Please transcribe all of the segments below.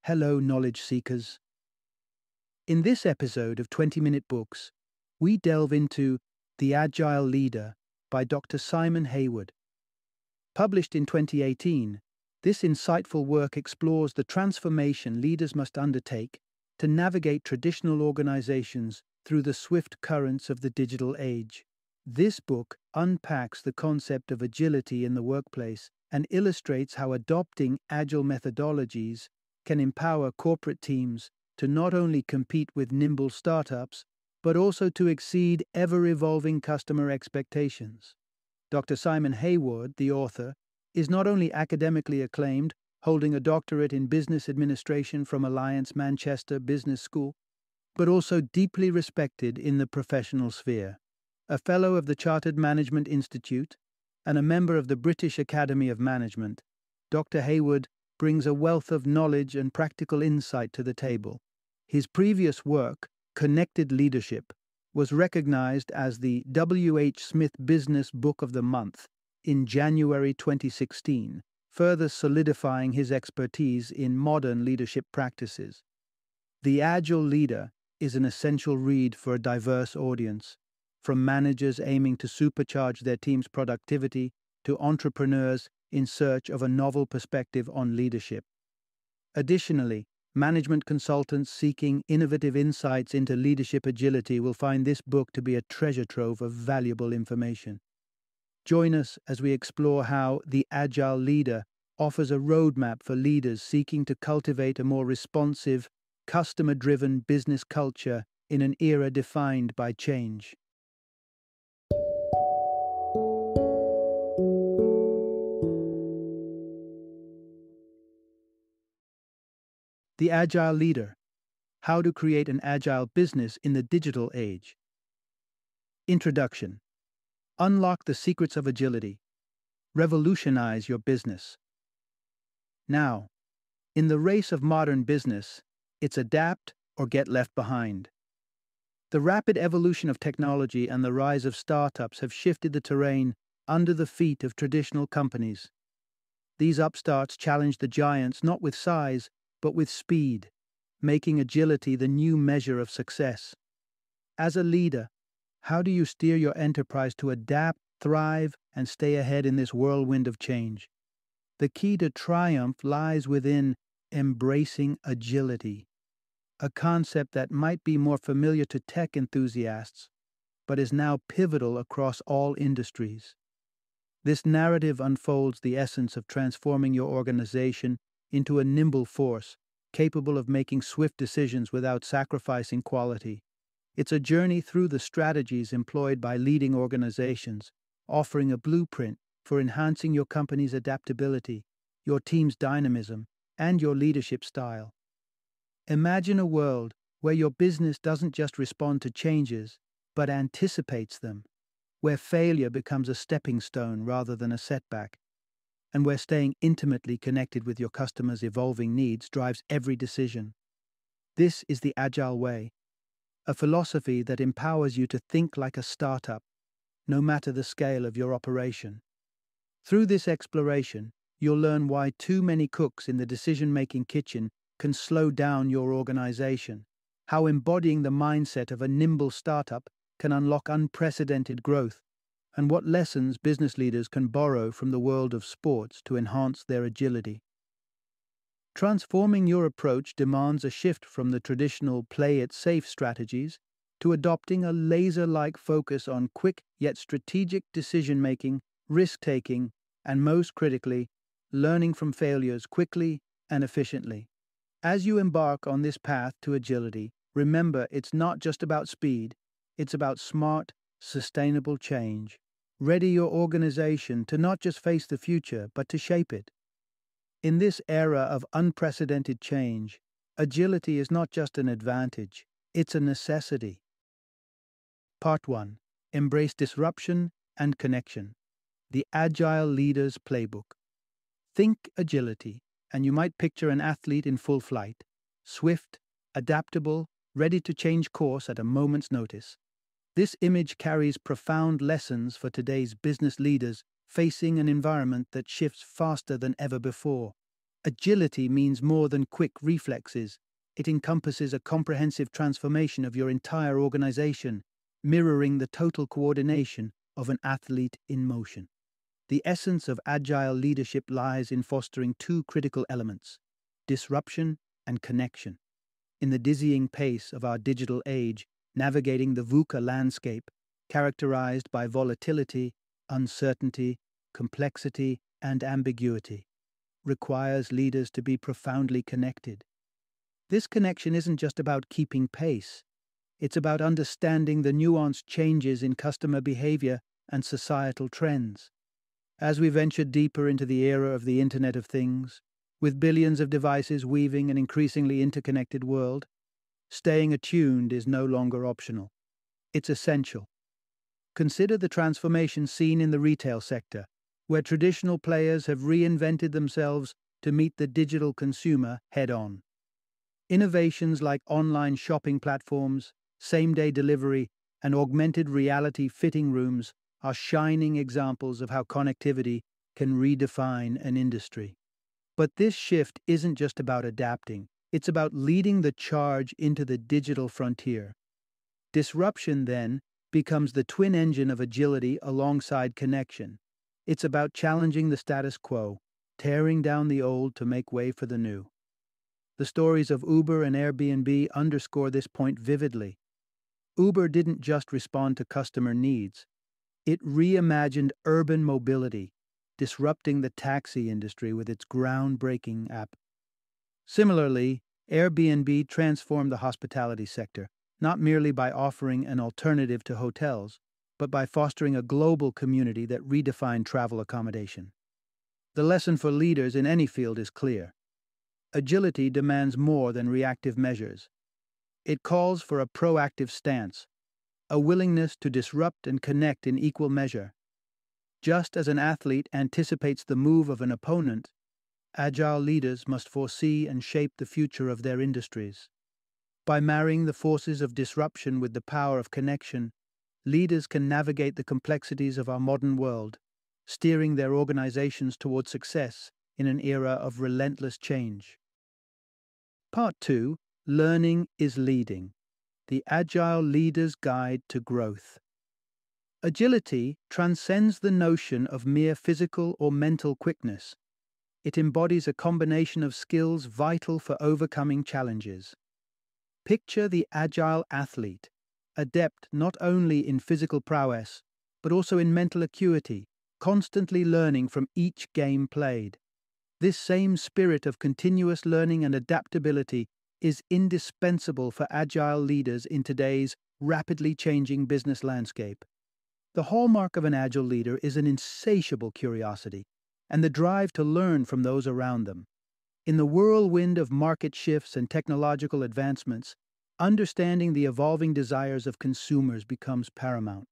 Hello, knowledge seekers. In this episode of 20-Minute Books, we delve into The Agile Leader by Dr. Simon Hayward. Published in 2018, this insightful work explores the transformation leaders must undertake to navigate traditional organizations through the swift currents of the digital age. This book unpacks the concept of agility in the workplace and illustrates how adopting agile methodologies can empower corporate teams to not only compete with nimble startups, but also to exceed ever-evolving customer expectations. Dr. Simon Hayward, the author, is not only academically acclaimed, holding a doctorate in business administration from Alliance Manchester Business School, but also deeply respected in the professional sphere. A fellow of the Chartered Management Institute and a member of the British Academy of Management, Dr. Hayward brings a wealth of knowledge and practical insight to the table. His previous work, Connected Leadership, was recognized as the W.H. Smith Business Book of the Month in January 2016, further solidifying his expertise in modern leadership practices. The Agile Leader is an essential read for a diverse audience, from managers aiming to supercharge their team's productivity to entrepreneurs in search of a novel perspective on leadership. Additionally, management consultants seeking innovative insights into leadership agility will find this book to be a treasure trove of valuable information. Join us as we explore how The Agile Leader offers a roadmap for leaders seeking to cultivate a more responsive, customer-driven business culture in an era defined by change. The Agile Leader: How to Create an Agile Business in the Digital Age. Introduction. Unlock the secrets of agility. Revolutionize your business. Now, in the race of modern business, it's adapt or get left behind. The rapid evolution of technology and the rise of startups have shifted the terrain under the feet of traditional companies. These upstarts challenge the giants not with size, but with speed, making agility the new measure of success. As a leader, how do you steer your enterprise to adapt, thrive, and stay ahead in this whirlwind of change? The key to triumph lies within embracing agility, a concept that might be more familiar to tech enthusiasts, but is now pivotal across all industries. This narrative unfolds the essence of transforming your organization into a nimble force, capable of making swift decisions without sacrificing quality. It's a journey through the strategies employed by leading organizations, offering a blueprint for enhancing your company's adaptability, your team's dynamism, and your leadership style. Imagine a world where your business doesn't just respond to changes, but anticipates them, where failure becomes a stepping stone rather than a setback, and where staying intimately connected with your customers' evolving needs drives every decision. This is the Agile way, a philosophy that empowers you to think like a startup, no matter the scale of your operation. Through this exploration, you'll learn why too many cooks in the decision-making kitchen can slow down your organization, how embodying the mindset of a nimble startup can unlock unprecedented growth, and what lessons business leaders can borrow from the world of sports to enhance their agility. Transforming your approach demands a shift from the traditional play-it-safe strategies to adopting a laser-like focus on quick yet strategic decision-making, risk-taking, and most critically, learning from failures quickly and efficiently. As you embark on this path to agility, remember it's not just about speed, it's about smart, sustainable change. Ready your organization to not just face the future, but to shape it. In this era of unprecedented change, agility is not just an advantage, it's a necessity. Part 1. Embrace disruption and connection. The Agile Leader's Playbook. Think agility, and you might picture an athlete in full flight, swift, adaptable, ready to change course at a moment's notice. This image carries profound lessons for today's business leaders facing an environment that shifts faster than ever before. Agility means more than quick reflexes. It encompasses a comprehensive transformation of your entire organization, mirroring the total coordination of an athlete in motion. The essence of agile leadership lies in fostering two critical elements: disruption and connection. In the dizzying pace of our digital age, navigating the VUCA landscape, characterized by volatility, uncertainty, complexity, and ambiguity, requires leaders to be profoundly connected. This connection isn't just about keeping pace, it's about understanding the nuanced changes in customer behavior and societal trends. As we venture deeper into the era of the Internet of Things, with billions of devices weaving an increasingly interconnected world, staying attuned is no longer optional. It's essential. Consider the transformation seen in the retail sector, where traditional players have reinvented themselves to meet the digital consumer head-on. Innovations like online shopping platforms, same-day delivery, and augmented reality fitting rooms are shining examples of how connectivity can redefine an industry. But this shift isn't just about adapting, it's about leading the charge into the digital frontier. Disruption, then, becomes the twin engine of agility alongside connection. It's about challenging the status quo, tearing down the old to make way for the new. The stories of Uber and Airbnb underscore this point vividly. Uber didn't just respond to customer needs, it reimagined urban mobility, disrupting the taxi industry with its groundbreaking app. Similarly, Airbnb transformed the hospitality sector, not merely by offering an alternative to hotels, but by fostering a global community that redefined travel accommodation. The lesson for leaders in any field is clear. Agility demands more than reactive measures. It calls for a proactive stance, a willingness to disrupt and connect in equal measure. Just as an athlete anticipates the move of an opponent, agile leaders must foresee and shape the future of their industries. By marrying the forces of disruption with the power of connection, leaders can navigate the complexities of our modern world, steering their organizations toward success in an era of relentless change. Part 2: Learning is Leading. The Agile Leader's Guide to Growth. Agility transcends the notion of mere physical or mental quickness. It embodies a combination of skills vital for overcoming challenges. Picture the agile athlete, adept not only in physical prowess, but also in mental acuity, constantly learning from each game played. This same spirit of continuous learning and adaptability is indispensable for agile leaders in today's rapidly changing business landscape. The hallmark of an agile leader is an insatiable curiosity and the drive to learn from those around them. In the whirlwind of market shifts and technological advancements, understanding the evolving desires of consumers becomes paramount.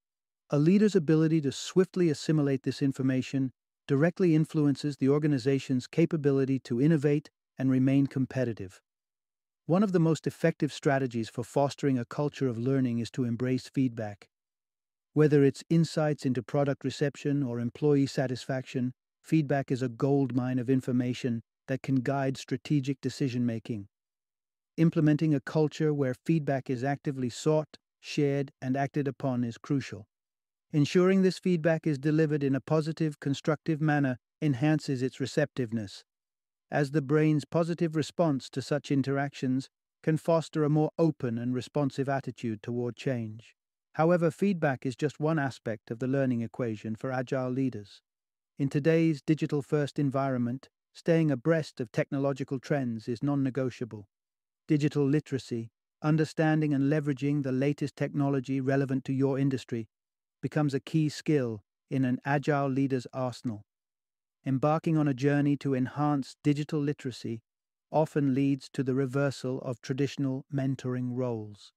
A leader's ability to swiftly assimilate this information directly influences the organization's capability to innovate and remain competitive. One of the most effective strategies for fostering a culture of learning is to embrace feedback. Whether it's insights into product reception or employee satisfaction, feedback is a goldmine of information that can guide strategic decision-making. Implementing a culture where feedback is actively sought, shared, and acted upon is crucial. Ensuring this feedback is delivered in a positive, constructive manner enhances its receptiveness, as the brain's positive response to such interactions can foster a more open and responsive attitude toward change. However, feedback is just one aspect of the learning equation for agile leaders. In today's digital-first environment, staying abreast of technological trends is non-negotiable. Digital literacy, understanding and leveraging the latest technology relevant to your industry, becomes a key skill in an agile leader's arsenal. Embarking on a journey to enhance digital literacy often leads to the reversal of traditional mentoring roles.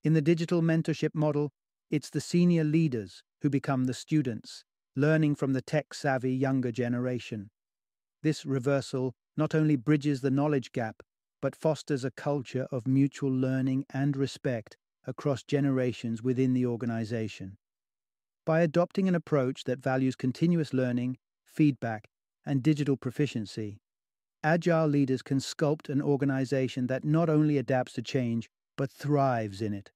In the digital mentorship model, it's the senior leaders who become the students, learning from the tech-savvy younger generation. This reversal not only bridges the knowledge gap, but fosters a culture of mutual learning and respect across generations within the organization. By adopting an approach that values continuous learning, feedback, and digital proficiency, Agile leaders can sculpt an organization that not only adapts to change, but thrives in it.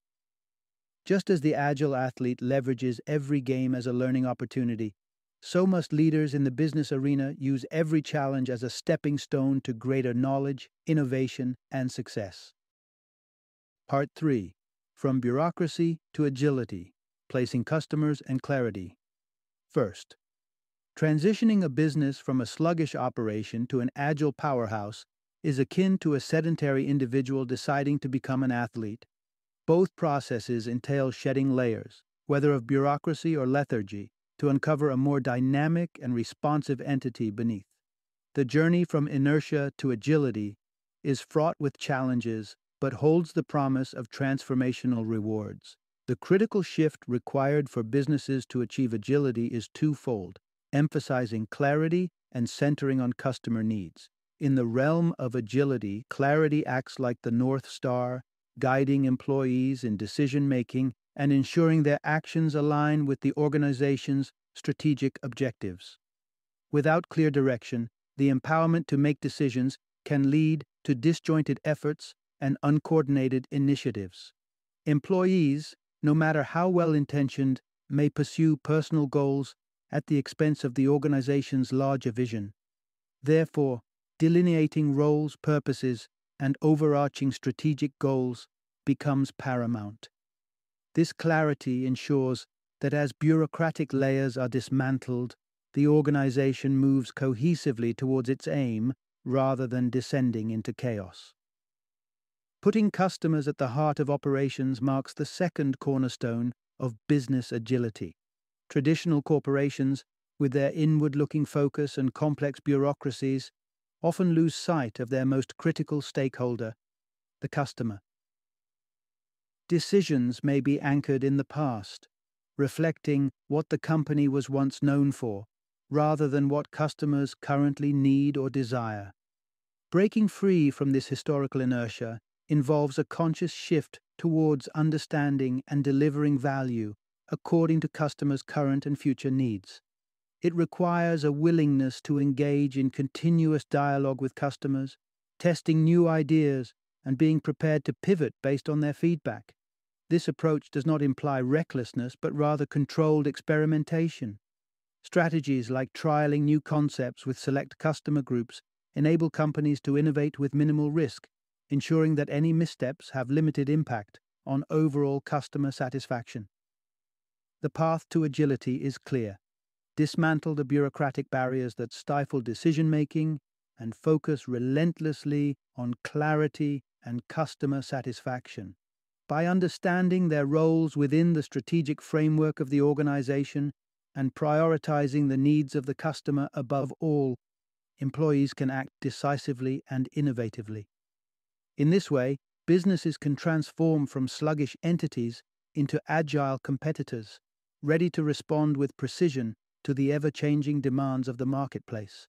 Just as the Agile athlete leverages every game as a learning opportunity, so must leaders in the business arena use every challenge as a stepping stone to greater knowledge, innovation, and success. Part 3. From Bureaucracy to Agility, Placing Customers and Clarity. First, transitioning a business from a sluggish operation to an agile powerhouse is akin to a sedentary individual deciding to become an athlete. Both processes entail shedding layers, whether of bureaucracy or lethargy, to uncover a more dynamic and responsive entity beneath. The journey from inertia to agility is fraught with challenges, but holds the promise of transformational rewards. The critical shift required for businesses to achieve agility is twofold, emphasizing clarity and centering on customer needs. In the realm of agility, clarity acts like the North Star, guiding employees in decision-making and ensuring their actions align with the organization's strategic objectives. Without clear direction, the empowerment to make decisions can lead to disjointed efforts and uncoordinated initiatives. Employees, no matter how well-intentioned, may pursue personal goals at the expense of the organization's larger vision. Therefore, delineating roles, purposes, and overarching strategic goals becomes paramount. This clarity ensures that as bureaucratic layers are dismantled, the organization moves cohesively towards its aim rather than descending into chaos. Putting customers at the heart of operations marks the second cornerstone of business agility. Traditional corporations, with their inward-looking focus and complex bureaucracies, often lose sight of their most critical stakeholder, the customer. Decisions may be anchored in the past, reflecting what the company was once known for, rather than what customers currently need or desire. Breaking free from this historical inertia involves a conscious shift towards understanding and delivering value according to customers' current and future needs. It requires a willingness to engage in continuous dialogue with customers, testing new ideas, and being prepared to pivot based on their feedback. This approach does not imply recklessness, but rather controlled experimentation. Strategies like trialing new concepts with select customer groups enable companies to innovate with minimal risk, ensuring that any missteps have limited impact on overall customer satisfaction. The path to agility is clear. Dismantle the bureaucratic barriers that stifle decision-making and focus relentlessly on clarity and customer satisfaction. By understanding their roles within the strategic framework of the organization and prioritizing the needs of the customer above all, employees can act decisively and innovatively. In this way, businesses can transform from sluggish entities into agile competitors, ready to respond with precision to the ever-changing demands of the marketplace.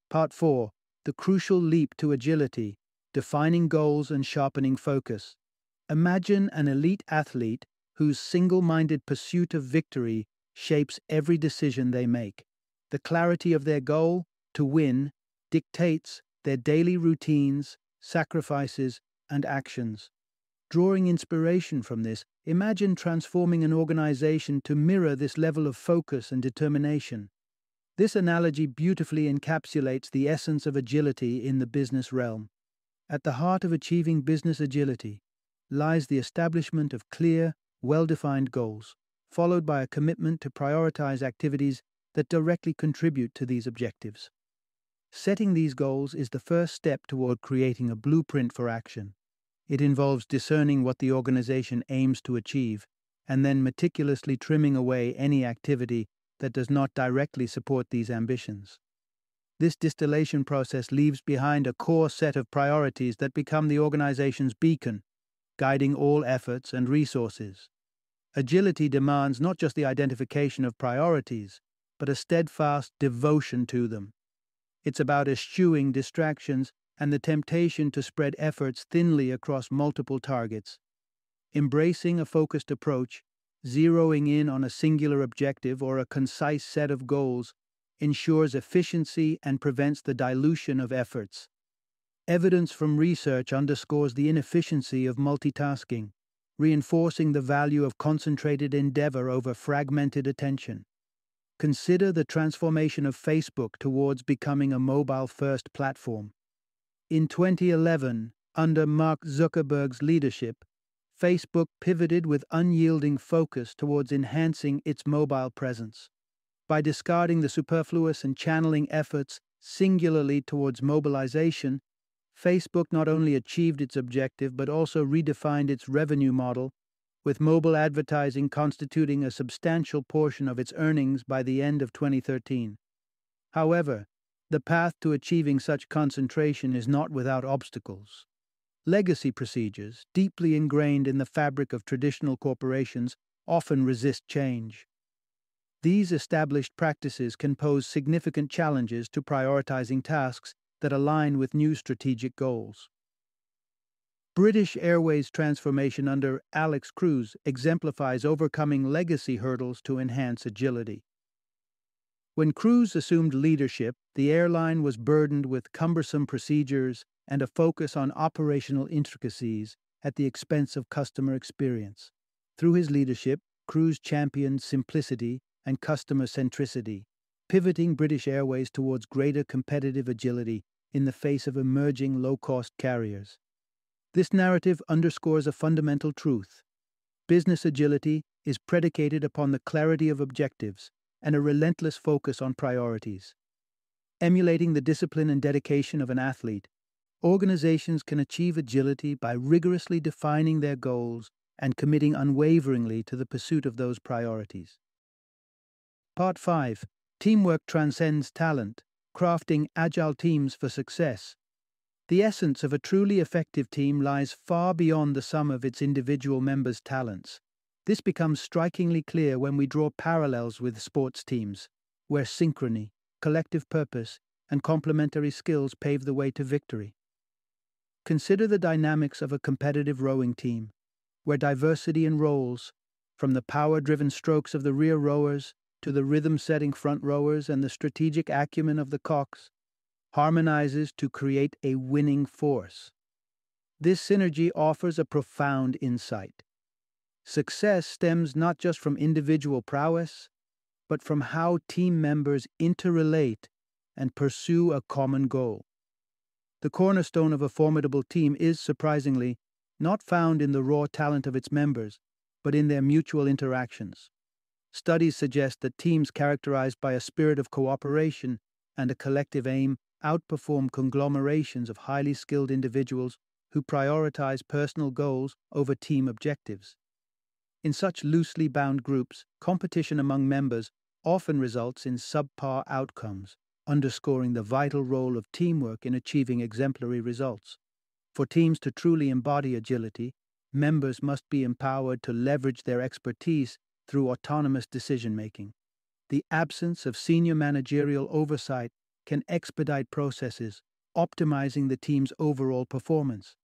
Part 4. The crucial leap to agility, defining goals and sharpening focus. Imagine an elite athlete whose single-minded pursuit of victory shapes every decision they make. The clarity of their goal, to win, dictates their daily routines, sacrifices, and actions. Drawing inspiration from this, imagine transforming an organization to mirror this level of focus and determination. This analogy beautifully encapsulates the essence of agility in the business realm. At the heart of achieving business agility lies the establishment of clear, well-defined goals, followed by a commitment to prioritize activities that directly contribute to these objectives. Setting these goals is the first step toward creating a blueprint for action. It involves discerning what the organization aims to achieve, and then meticulously trimming away any activity that does not directly support these ambitions. This distillation process leaves behind a core set of priorities that become the organization's beacon, guiding all efforts and resources. Agility demands not just the identification of priorities, but a steadfast devotion to them. It's about eschewing distractions and the temptation to spread efforts thinly across multiple targets. Embracing a focused approach, zeroing in on a singular objective or a concise set of goals, ensures efficiency and prevents the dilution of efforts. Evidence from research underscores the inefficiency of multitasking, reinforcing the value of concentrated endeavor over fragmented attention. Consider the transformation of Facebook towards becoming a mobile-first platform. In 2011, under Mark Zuckerberg's leadership, Facebook pivoted with unyielding focus towards enhancing its mobile presence. By discarding the superfluous and channeling efforts singularly towards mobilization, Facebook not only achieved its objective but also redefined its revenue model, with mobile advertising constituting a substantial portion of its earnings by the end of 2013. However, the path to achieving such concentration is not without obstacles. Legacy procedures, deeply ingrained in the fabric of traditional corporations, often resist change. These established practices can pose significant challenges to prioritizing tasks that align with new strategic goals. British Airways' transformation under Alex Cruz exemplifies overcoming legacy hurdles to enhance agility. When Cruz assumed leadership, the airline was burdened with cumbersome procedures and a focus on operational intricacies at the expense of customer experience. Through his leadership, Cruz championed simplicity and customer centricity, pivoting British Airways towards greater competitive agility in the face of emerging low-cost carriers. This narrative underscores a fundamental truth. Business agility is predicated upon the clarity of objectives and a relentless focus on priorities. Emulating the discipline and dedication of an athlete, organizations can achieve agility by rigorously defining their goals and committing unwaveringly to the pursuit of those priorities. Part 5. Teamwork transcends talent, crafting agile teams for success. The essence of a truly effective team lies far beyond the sum of its individual members' talents. This becomes strikingly clear when we draw parallels with sports teams, where synchrony, collective purpose, and complementary skills pave the way to victory. Consider the dynamics of a competitive rowing team, where diversity in roles, from the power-driven strokes of the rear rowers to the rhythm-setting front rowers and the strategic acumen of the cocks, harmonizes to create a winning force. This synergy offers a profound insight. Success stems not just from individual prowess, but from how team members interrelate and pursue a common goal. The cornerstone of a formidable team is, surprisingly, not found in the raw talent of its members, but in their mutual interactions. Studies suggest that teams characterized by a spirit of cooperation and a collective aim outperform conglomerations of highly skilled individuals who prioritize personal goals over team objectives. In such loosely bound groups, competition among members often results in subpar outcomes, underscoring the vital role of teamwork in achieving exemplary results. For teams to truly embody agility, members must be empowered to leverage their expertise through autonomous decision-making. The absence of senior managerial oversight can expedite processes, optimizing the team's overall performance.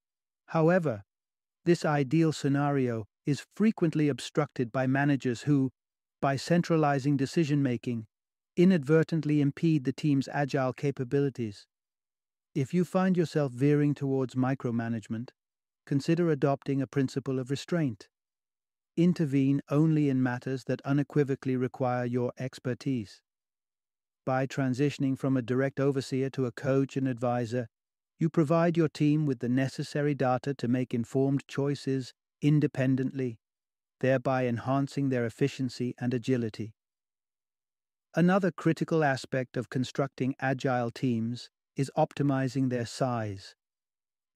However, this ideal scenario is frequently obstructed by managers who, by centralizing decision-making, inadvertently impede the team's agile capabilities. If you find yourself veering towards micromanagement, consider adopting a principle of restraint. Intervene only in matters that unequivocally require your expertise. By transitioning from a direct overseer to a coach and advisor, you provide your team with the necessary data to make informed choices independently, thereby enhancing their efficiency and agility. Another critical aspect of constructing agile teams is optimizing their size.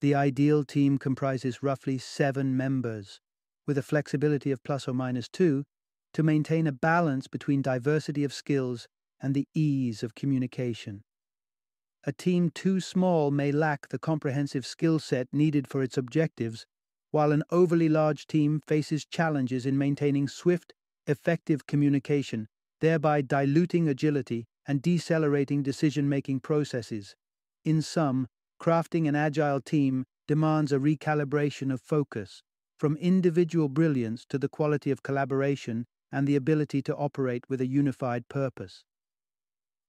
The ideal team comprises roughly 7 members, with a flexibility of plus or minus 2, to maintain a balance between diversity of skills and the ease of communication. A team too small may lack the comprehensive skill set needed for its objectives, while an overly large team faces challenges in maintaining swift, effective communication, thereby diluting agility and decelerating decision-making processes. In sum, crafting an agile team demands a recalibration of focus, from individual brilliance to the quality of collaboration and the ability to operate with a unified purpose.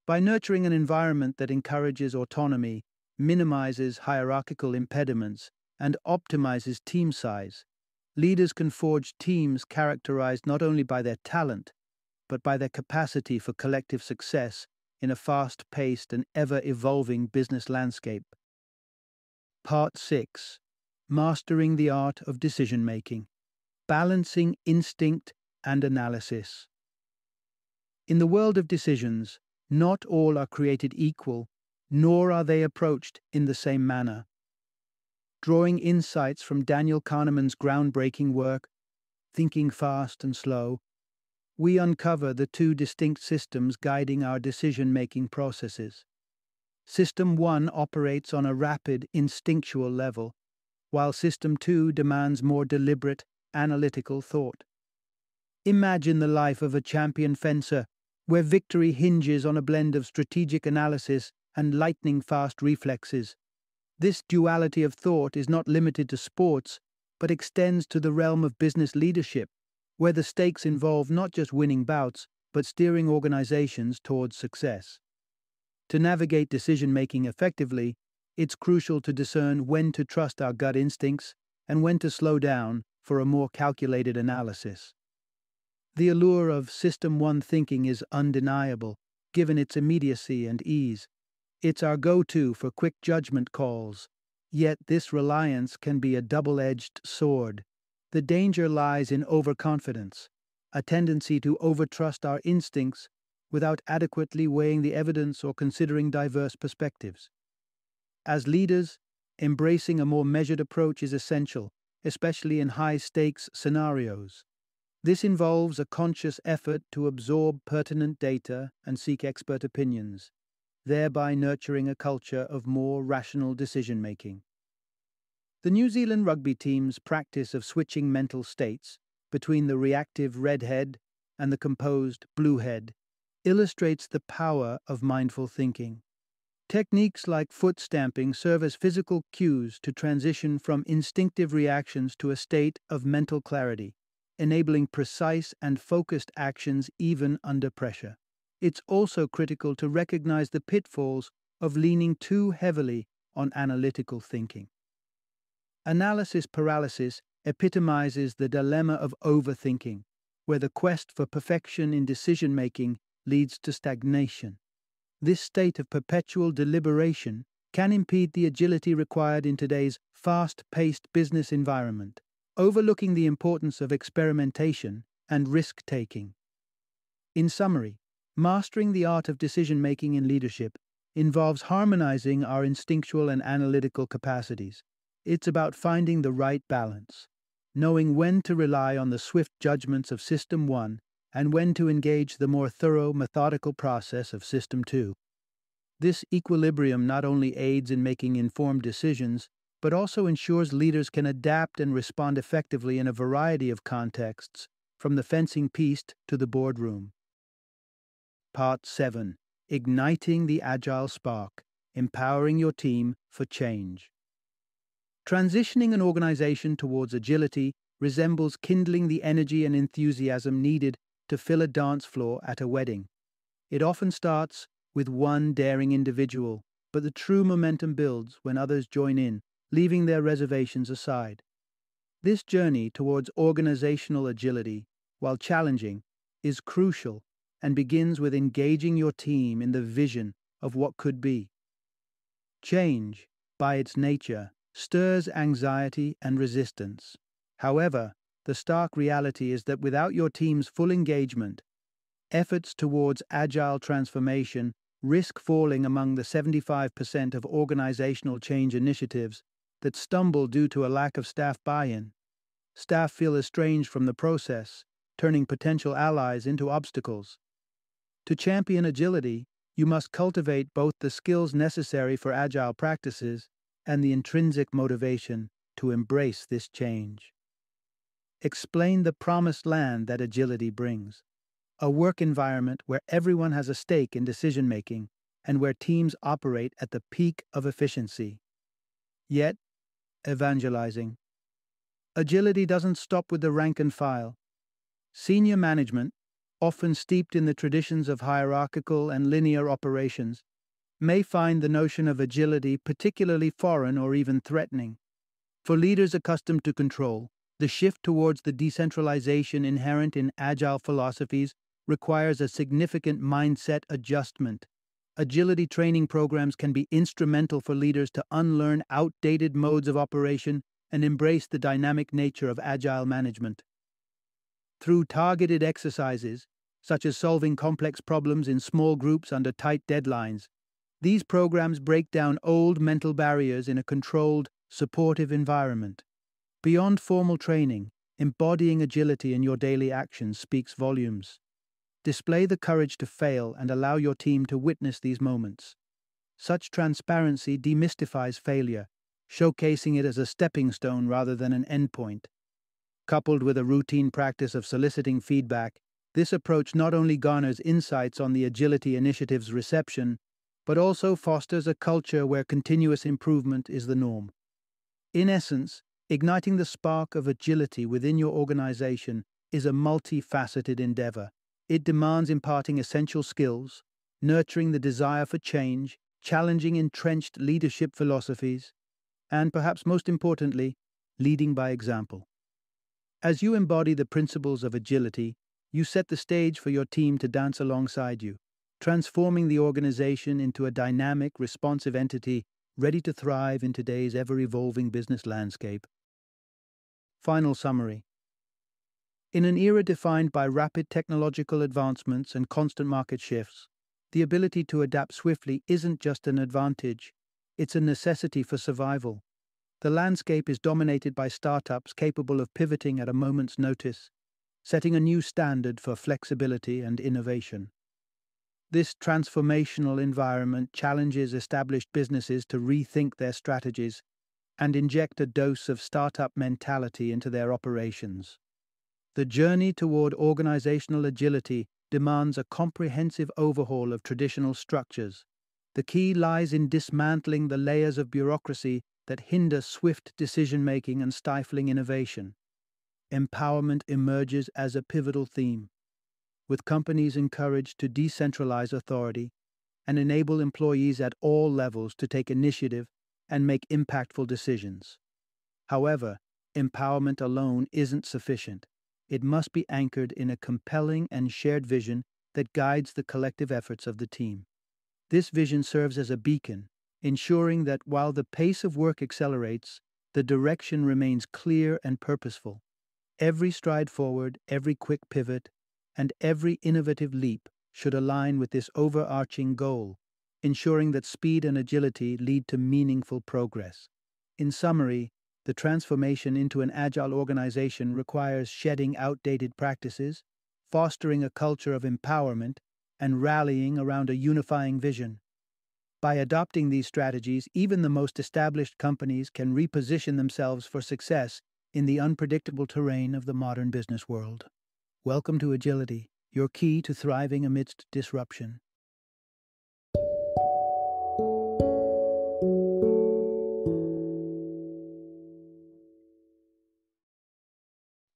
By nurturing an environment that encourages autonomy, minimizes hierarchical impediments, and optimizes team size, leaders can forge teams characterized not only by their talent, but by their capacity for collective success in a fast-paced and ever-evolving business landscape. Part 6. Mastering the Art of Decision-Making. Balancing Instinct and Analysis. In the world of decisions, not all are created equal, nor are they approached in the same manner. Drawing insights from Daniel Kahneman's groundbreaking work, Thinking Fast and Slow, we uncover the two distinct systems guiding our decision-making processes. System 1 operates on a rapid, instinctual level, while System 2 demands more deliberate, analytical thought. Imagine the life of a champion fencer, where victory hinges on a blend of strategic analysis and lightning-fast reflexes. This duality of thought is not limited to sports, but extends to the realm of business leadership, where the stakes involve not just winning bouts, but steering organizations towards success. To navigate decision-making effectively, it's crucial to discern when to trust our gut instincts and when to slow down for a more calculated analysis. The allure of System 1 thinking is undeniable, given its immediacy and ease. It's our go-to for quick judgment calls, yet this reliance can be a double-edged sword. The danger lies in overconfidence, a tendency to overtrust our instincts without adequately weighing the evidence or considering diverse perspectives. As leaders, embracing a more measured approach is essential, especially in high-stakes scenarios. This involves a conscious effort to absorb pertinent data and seek expert opinions, thereby nurturing a culture of more rational decision-making. The New Zealand rugby team's practice of switching mental states between the reactive red head and the composed blue head illustrates the power of mindful thinking. Techniques like foot stamping serve as physical cues to transition from instinctive reactions to a state of mental clarity, enabling precise and focused actions even under pressure. It's also critical to recognize the pitfalls of leaning too heavily on analytical thinking. Analysis paralysis epitomizes the dilemma of overthinking, where the quest for perfection in decision-making leads to stagnation. This state of perpetual deliberation can impede the agility required in today's fast-paced business environment, overlooking the importance of experimentation and risk-taking. In summary, mastering the art of decision-making in leadership involves harmonizing our instinctual and analytical capacities. It's about finding the right balance, knowing when to rely on the swift judgments of System 1 and when to engage the more thorough, methodical process of System 2. This equilibrium not only aids in making informed decisions, but also ensures leaders can adapt and respond effectively in a variety of contexts, from the fencing piste to the boardroom. Part 7. Igniting the Agile Spark, Empowering Your Team for Change. Transitioning an organization towards agility resembles kindling the energy and enthusiasm needed to fill a dance floor at a wedding. It often starts with one daring individual, but the true momentum builds when others join in, leaving their reservations aside. This journey towards organizational agility, while challenging, is crucial and begins with engaging your team in the vision of what could be. Change, by its nature, stirs anxiety and resistance. However, the stark reality is that without your team's full engagement, efforts towards agile transformation risk falling among the 75% of organizational change initiatives that stumble due to a lack of staff buy-in. Staff feel estranged from the process, turning potential allies into obstacles. To champion agility, you must cultivate both the skills necessary for agile practices and the intrinsic motivation to embrace this change. Explain the promised land that agility brings. A work environment where everyone has a stake in decision-making and where teams operate at the peak of efficiency. Yet, evangelizing. Agility doesn't stop with the rank and file. Senior management, often steeped in the traditions of hierarchical and linear operations, may find the notion of agility particularly foreign or even threatening. For leaders accustomed to control, the shift towards the decentralization inherent in agile philosophies requires a significant mindset adjustment. Agility training programs can be instrumental for leaders to unlearn outdated modes of operation and embrace the dynamic nature of agile management. Through targeted exercises, such as solving complex problems in small groups under tight deadlines, these programs break down old mental barriers in a controlled, supportive environment. Beyond formal training, embodying agility in your daily actions speaks volumes. Display the courage to fail and allow your team to witness these moments. Such transparency demystifies failure, showcasing it as a stepping stone rather than an endpoint. Coupled with a routine practice of soliciting feedback, this approach not only garners insights on the agility initiative's reception, but also fosters a culture where continuous improvement is the norm. In essence, igniting the spark of agility within your organization is a multifaceted endeavor. It demands imparting essential skills, nurturing the desire for change, challenging entrenched leadership philosophies, and perhaps most importantly, leading by example. As you embody the principles of agility, you set the stage for your team to dance alongside you, transforming the organization into a dynamic, responsive entity ready to thrive in today's ever-evolving business landscape. Final summary. In an era defined by rapid technological advancements and constant market shifts, the ability to adapt swiftly isn't just an advantage, it's a necessity for survival. The landscape is dominated by startups capable of pivoting at a moment's notice, setting a new standard for flexibility and innovation. This transformational environment challenges established businesses to rethink their strategies and inject a dose of startup mentality into their operations. The journey toward organizational agility demands a comprehensive overhaul of traditional structures. The key lies in dismantling the layers of bureaucracy that hinder swift decision-making and stifling innovation. Empowerment emerges as a pivotal theme, with companies encouraged to decentralize authority and enable employees at all levels to take initiative and make impactful decisions. However, empowerment alone isn't sufficient. It must be anchored in a compelling and shared vision that guides the collective efforts of the team. This vision serves as a beacon, ensuring that while the pace of work accelerates, the direction remains clear and purposeful. Every stride forward, every quick pivot, and every innovative leap should align with this overarching goal, ensuring that speed and agility lead to meaningful progress. In summary, the transformation into an agile organization requires shedding outdated practices, fostering a culture of empowerment, and rallying around a unifying vision. By adopting these strategies, even the most established companies can reposition themselves for success in the unpredictable terrain of the modern business world. Welcome to Agility, your key to thriving amidst disruption.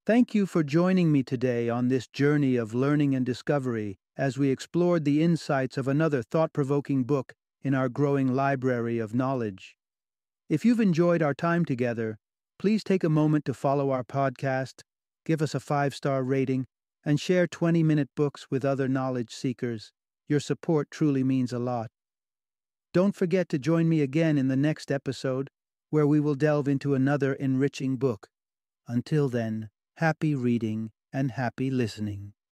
Thank you for joining me today on this journey of learning and discovery as we explored the insights of another thought-provoking book in our growing library of knowledge. If you've enjoyed our time together, please take a moment to follow our podcast, give us a 5-star rating, and share 20-minute books with other knowledge seekers. Your support truly means a lot. Don't forget to join me again in the next episode, where we will delve into another enriching book. Until then, happy reading and happy listening.